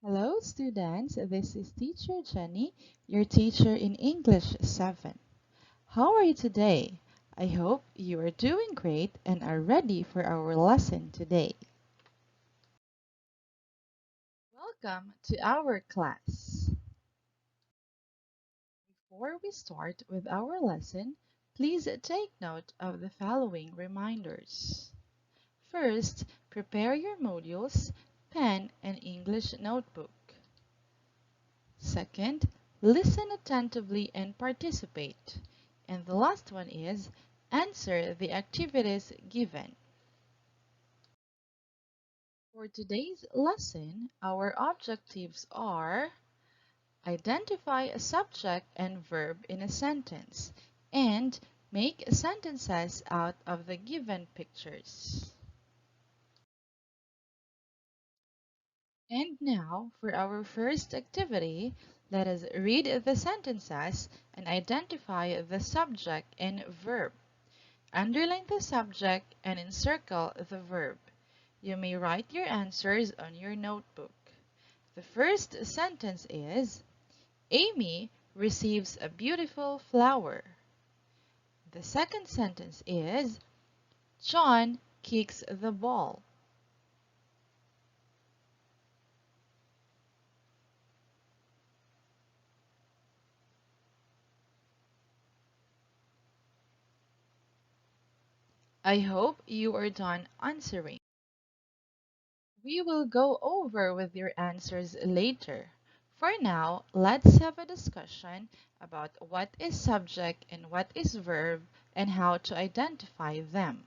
Hello students, this is Teacher Jenny, your teacher in English 7. How are you today? I hope you are doing great and are ready for our lesson today. Welcome to our class. Before we start with our lesson, please take note of the following reminders. First, prepare your modules, pen, and English notebook. Second, listen attentively and participate. And the last one is answer the activities given. For today's lesson, our objectives are identify a subject and verb in a sentence and make sentences out of the given pictures. And now, for our first activity, let us read the sentences and identify the subject and verb. Underline the subject and encircle the verb. You may write your answers on your notebook. The first sentence is, Amy receives a beautiful flower. The second sentence is, John kicks the ball. I hope you are done answering. We will go over with your answers later. For now, let's have a discussion about what is subject and what is verb and how to identify them.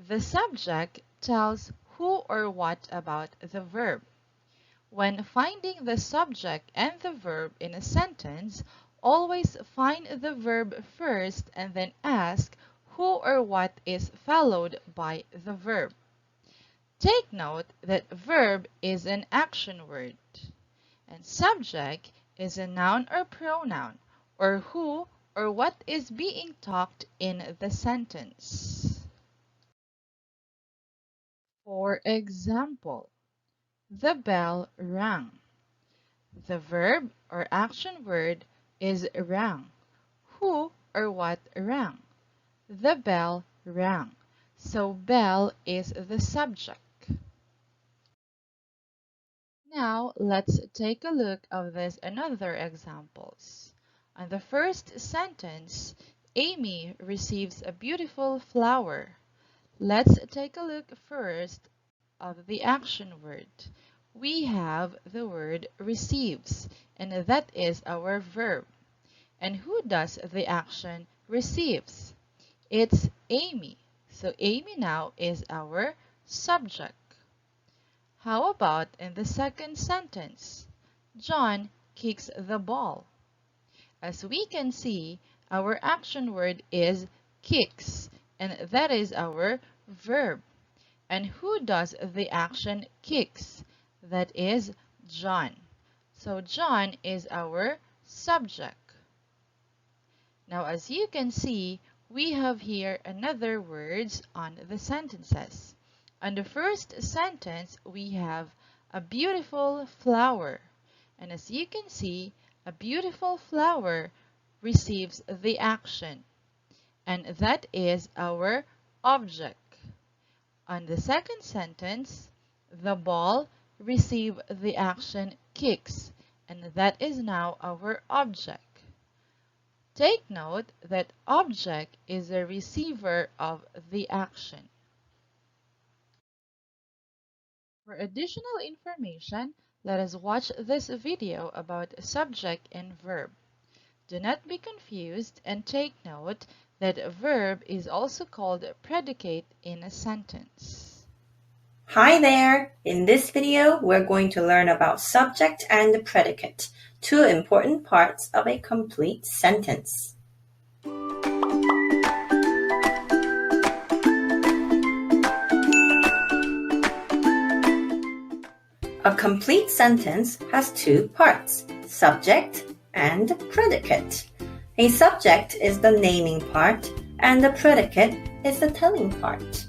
The subject tells who or what about the verb. When finding the subject and the verb in a sentence, always find the verb first and then ask who or what is followed by the verb. Take note that verb is an action word and subject is a noun or pronoun or who or what is being talked in the sentence. For example, the bell rang. The verb or action word is rang. Who or what rang? The bell rang. So bell is the subject. Now let's take a look at this and other examples. On the first sentence, Amy receives a beautiful flower. Let's take a look first of the action word. We have the word receives, and that is our verb. And who does the action receives? It's Amy. So Amy now is our subject. How about in the second sentence? John kicks the ball. As we can see, our action word is kicks, and that is our verb. And who does the action kicks? That is John. So John is our subject. Now, as you can see, we have here another words on the sentences. On the first sentence, we have a beautiful flower. And as you can see, a beautiful flower receives the action. And that is our object. On the second sentence, the ball receives the action kicks. And that is now our object. Take note that object is the receiver of the action. For additional information, let us watch this video about subject and verb. Do not be confused and take note that a verb is also called a predicate in a sentence. Hi there! In this video, we're going to learn about subject and predicate, two important parts of a complete sentence. A complete sentence has two parts, subject and predicate. A subject is the naming part, and the predicate is the telling part.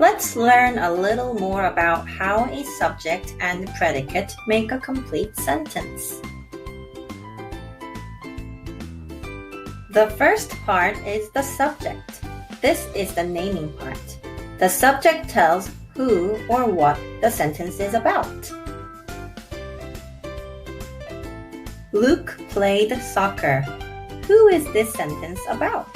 Let's learn a little more about how a subject and predicate make a complete sentence. The first part is the subject. This is the naming part. The subject tells who or what the sentence is about. Luke played soccer. Who is this sentence about?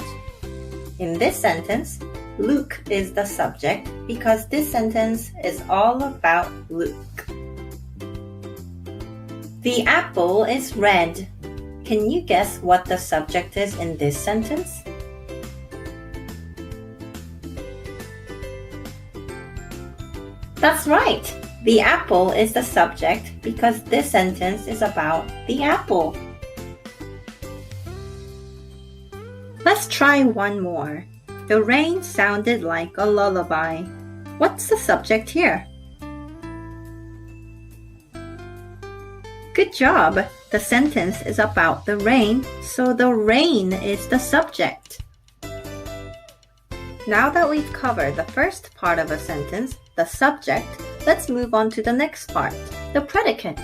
In this sentence, Luke is the subject because this sentence is all about Luke. The apple is red. Can you guess what the subject is in this sentence? That's right. The apple is the subject because this sentence is about the apple. Let's try one more. The rain sounded like a lullaby. What's the subject here? Good job! The sentence is about the rain, so the rain is the subject. Now that we've covered the first part of a sentence, the subject, let's move on to the next part, the predicate.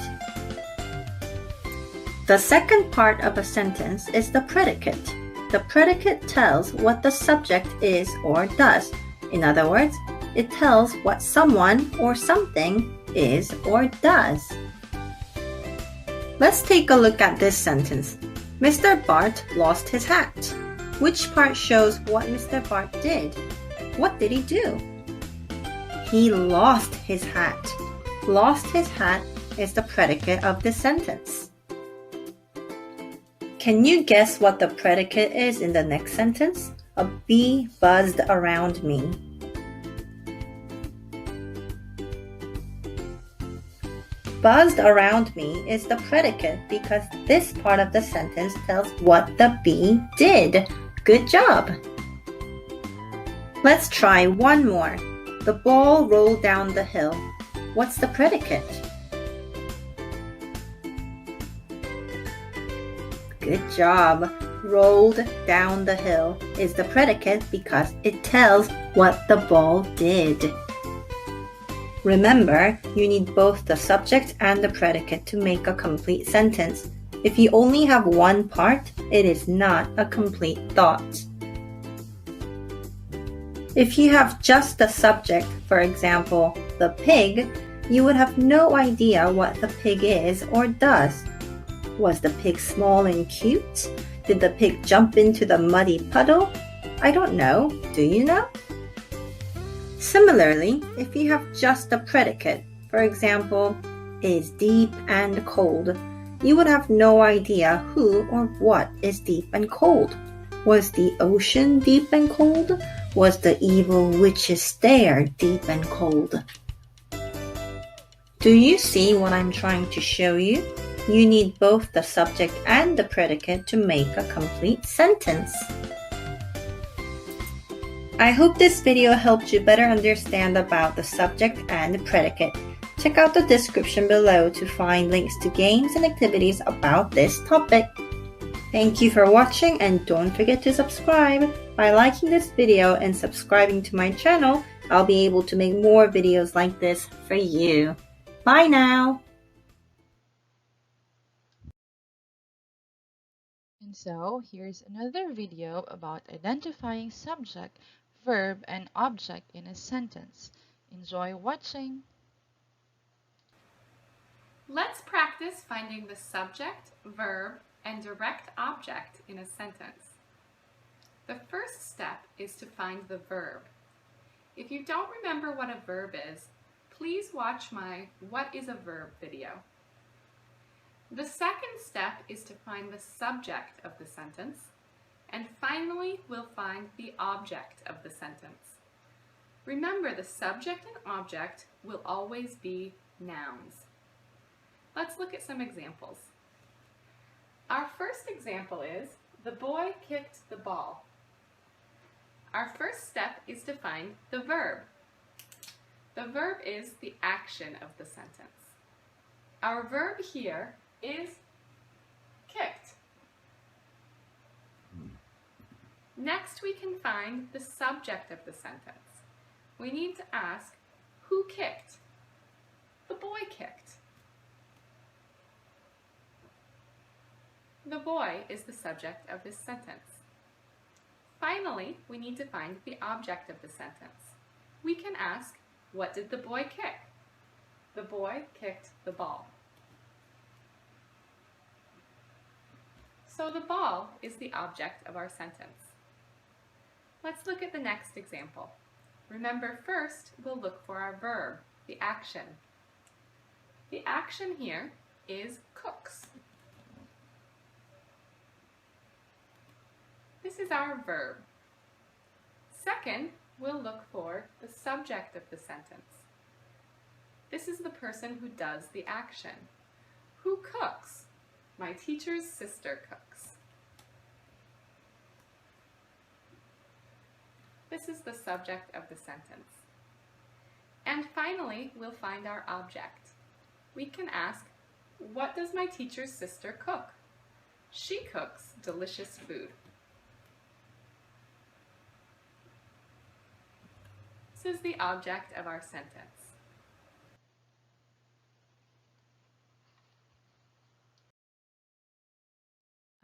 The second part of a sentence is the predicate. The predicate tells what the subject is or does. In other words, it tells what someone or something is or does. Let's take a look at this sentence. Mr. Bart lost his hat. Which part shows what Mr. Bart did? What did he do? He lost his hat. Lost his hat is the predicate of this sentence. Can you guess what the predicate is in the next sentence? A bee buzzed around me. Buzzed around me is the predicate because this part of the sentence tells what the bee did. Good job! Let's try one more. The ball rolled down the hill. What's the predicate? Good job! Rolled down the hill is the predicate because it tells what the ball did. Remember, you need both the subject and the predicate to make a complete sentence. If you only have one part, it is not a complete thought. If you have just the subject, for example, the pig, you would have no idea what the pig is or does. Was the pig small and cute? Did the pig jump into the muddy puddle? I don't know. Do you know? Similarly, if you have just a predicate, for example, is deep and cold, you would have no idea who or what is deep and cold. Was the ocean deep and cold? Was the evil witch's stare deep and cold? Do you see what I'm trying to show you? You need both the subject and the predicate to make a complete sentence. I hope this video helped you better understand about the subject and the predicate. Check out the description below to find links to games and activities about this topic. Thank you for watching and don't forget to subscribe. By liking this video and subscribing to my channel, I'll be able to make more videos like this for you. Bye now! And so, here's another video about identifying subject, verb, and object in a sentence. Enjoy watching! Let's practice finding the subject, verb, and direct object in a sentence. The first step is to find the verb. If you don't remember what a verb is, please watch my What is a Verb video. The second step is to find the subject of the sentence, and finally we'll find the object of the sentence. Remember, the subject and object will always be nouns. Let's look at some examples. Our first example is, the boy kicked the ball. Our first step is to find the verb. The verb is the action of the sentence. Our verb here is kicked. Next, we can find the subject of the sentence. we need to ask, who kicked? The boy kicked. The boy is the subject of this sentence. Finally, we need to find the object of the sentence. We can ask, what did the boy kick? The boy kicked the ball. So the ball is the object of our sentence. Let's look at the next example. Remember, first we'll look for our verb, the action. The action here is cooks. This is our verb. Second, we'll look for the subject of the sentence. This is the person who does the action. Who cooks? My teacher's sister cooks. This is the subject of the sentence. And finally, we'll find our object. We can ask, what does my teacher's sister cook? She cooks delicious food. This is the object of our sentence.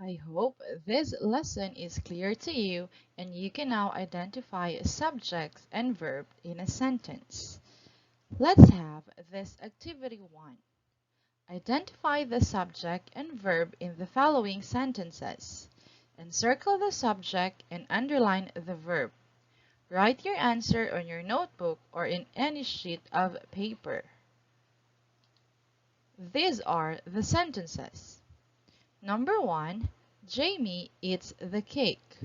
I hope this lesson is clear to you and you can now identify subjects and verb in a sentence. Let's have this activity 1. Identify the subject and verb in the following sentences. Encircle the subject and underline the verb. Write your answer on your notebook or in any sheet of paper. These are the sentences. Number 1, Jamie eats the cake.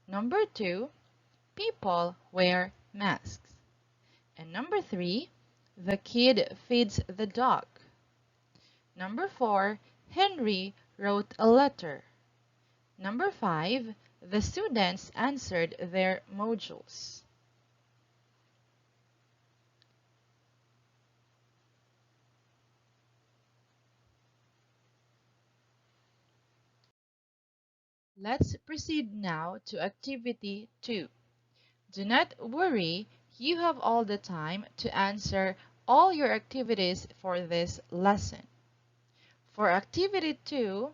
Number 2, people wear masks. And number 3, the kid feeds the dog. Number 4, Henry wrote a letter. Number 5, the students answered their modules. Let's proceed now to activity 2. Do not worry, you have all the time to answer all your activities for this lesson. For activity 2,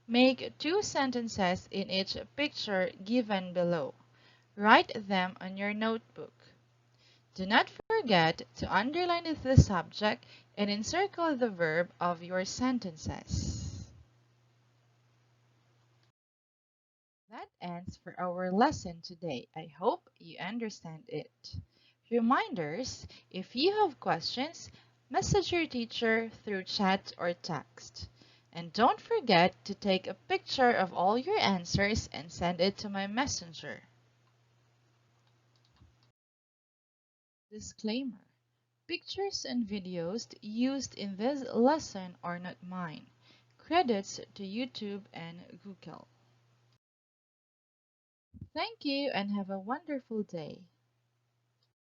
make 2 sentences in each picture given below. Write them on your notebook. Do not forget to underline the subject and encircle the verb of your sentences. That ends for our lesson today. I hope you understand it. Reminders, if you have questions, message your teacher through chat or text. And don't forget to take a picture of all your answers and send it to my messenger. Disclaimer: pictures and videos used in this lesson are not mine. Credits to YouTube and Google. Thank you and have a wonderful day.